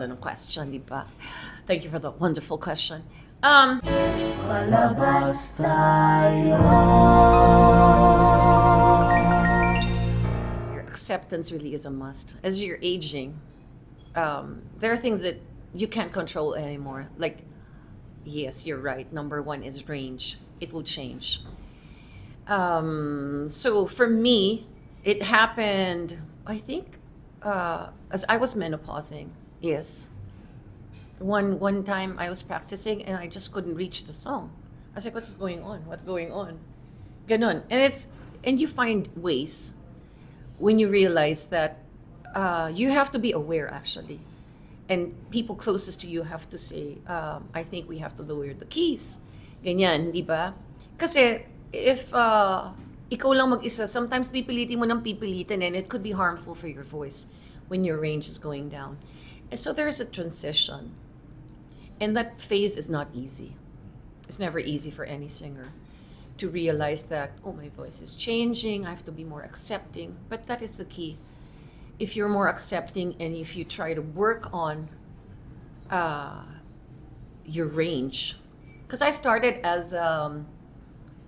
ganda ng question, di ba? Thank you for the wonderful question. Palabas tayo. Your acceptance really is a must. As you're aging, there are things that you can't control anymore. Like, yes, you're right. Number one is range. It will change. So for me, it happened, I think, as I was menopausing. Yes. One time I was practicing and I just couldn't reach the song. I was like, what's going on? What's going on? Ganon. And you find ways when you realize that you have to be aware actually. And people closest to you have to say, I think we have to lower the keys. Ganyan, di ba? Kasi if ikaw lang mag-isa, sometimes pipilitin mo ng pipilitin and it could be harmful for your voice when your range is going down. And so there's a transition. And that phase is not easy. It's never easy for any singer to realize that, oh, my voice is changing, I have to be more accepting. But that is the key. If you're more accepting and if you try to work on your range. Because I started as a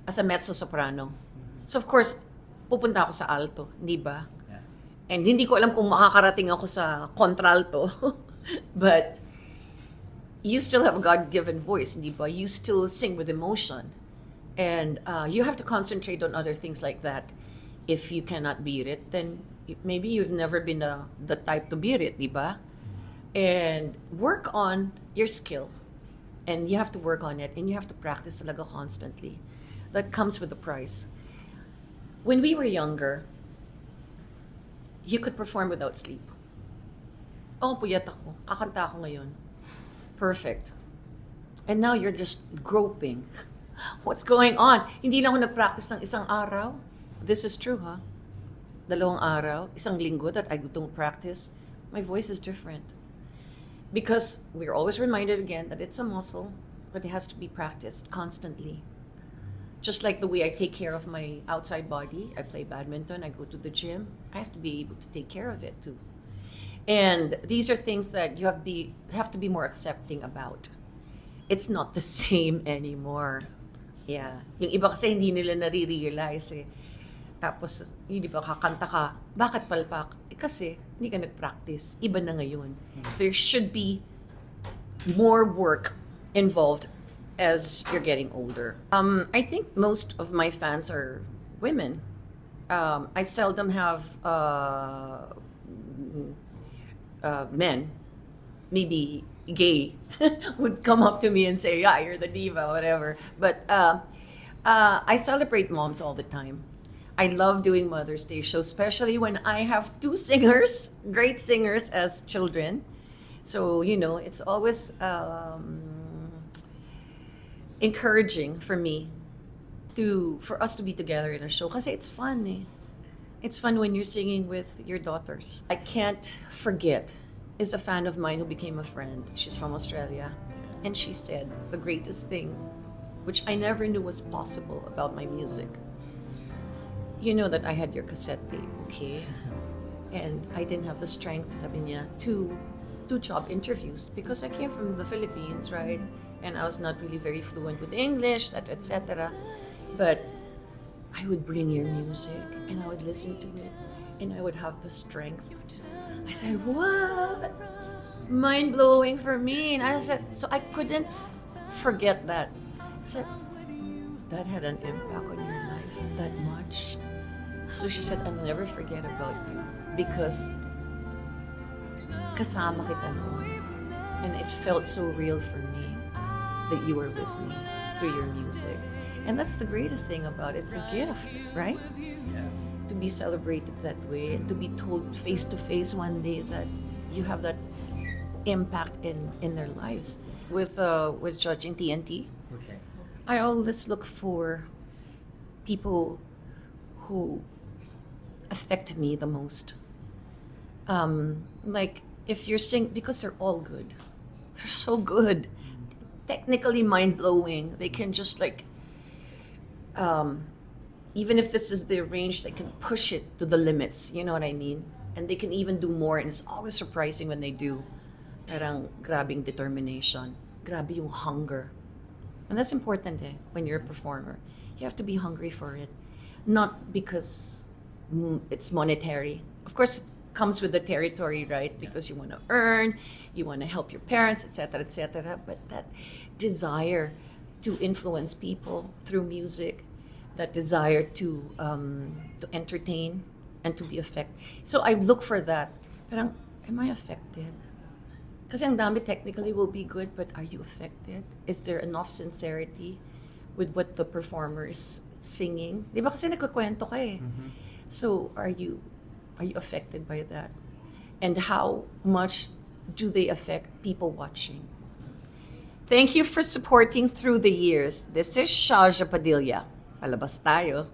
mezzo-soprano. So of course, pupunta ako sa alto, di ba? Yeah. And hindi ko alam kung makakarating ako sa contralto. But you still have a God-given voice, di ba? You still sing with emotion. And you have to concentrate on other things like that. If you cannot beat it, then maybe you've never been the type to beat it, di ba? And work on your skill. And you have to work on it. And you have to practice talaga constantly. That comes with a price. When we were younger, you could perform without sleep. Oh, puyat ako. Kakanta ako ngayon. Perfect. And now you're just groping. What's going on? Hindi lang ako nag-practice ng isang araw. This is true, ha? 2 araw, isang linggo that I don't practice. My voice is different. Because we're always reminded again that it's a muscle, but it has to be practiced constantly. Just like the way I take care of my outside body, I play badminton, I go to the gym, I have to be able to take care of it too. And these are things that you have to be more accepting about. It's not the same anymore. Yeah. Yung iba kasi hindi nila nare-realize eh. Tapos, hindi ba kakanta ka, bakit palpak? Eh kasi, hindi ka nag-practice. Iba na ngayon. There should be more work involved as you're getting older. I think most of my fans are women. I seldom have men, maybe gay, would come up to me and say, yeah, you're the diva, whatever. But I celebrate moms all the time. I love doing Mother's Day shows, especially when I have 2 singers, great singers as children. So, it's always encouraging for me for us to be together in a show. Kasi it's fun eh. It's fun when you're singing with your daughters. I can't forget is a fan of mine who became a friend. She's from Australia. And she said the greatest thing, which I never knew was possible about my music. You know that I had your cassette tape, okay? And I didn't have the strength, sabi niya, to do job interviews because I came from the Philippines, right? And I was not really very fluent with English, etc. But I would bring your music and I would listen to it and I would have the strength. I said, what? Mind-blowing for me. And I said, so I couldn't forget that. I said, that had an impact on your life that much. So she said, I'll never forget about you because kasama kita noon. And it felt so real for me that you were with me through your music. And that's the greatest thing about it. It's a gift, right? Yes. To be celebrated that way and to be told face to face one day that you have that impact in their lives. With judging TNT, Okay. I always look for people who affect me the most. Like if you're because they're all good. They're so good. Technically mind-blowing. They can just even if this is their range, they can push it to the limits. You know what I mean? And they can even do more. And it's always surprising when they do. Parang grabing determination. Grabe yung hunger. And that's important when you're a performer. You have to be hungry for it. Not because it's monetary. Of course, it comes with the territory, right? Because you want to earn, you want to help your parents, etc., etc. But that desire to influence people through music, that desire to entertain and to be effective. So I look for that. Parang, am I affected? Kasi ang dami technically will be good, but are you affected? Is there enough sincerity with what the performer is singing? Di ba kasi nagkukwento ka eh. So are you affected by that? And how much do they affect people watching? Thank you for supporting through the years. This is Zsa Zsa Padilla. Palabas tayo.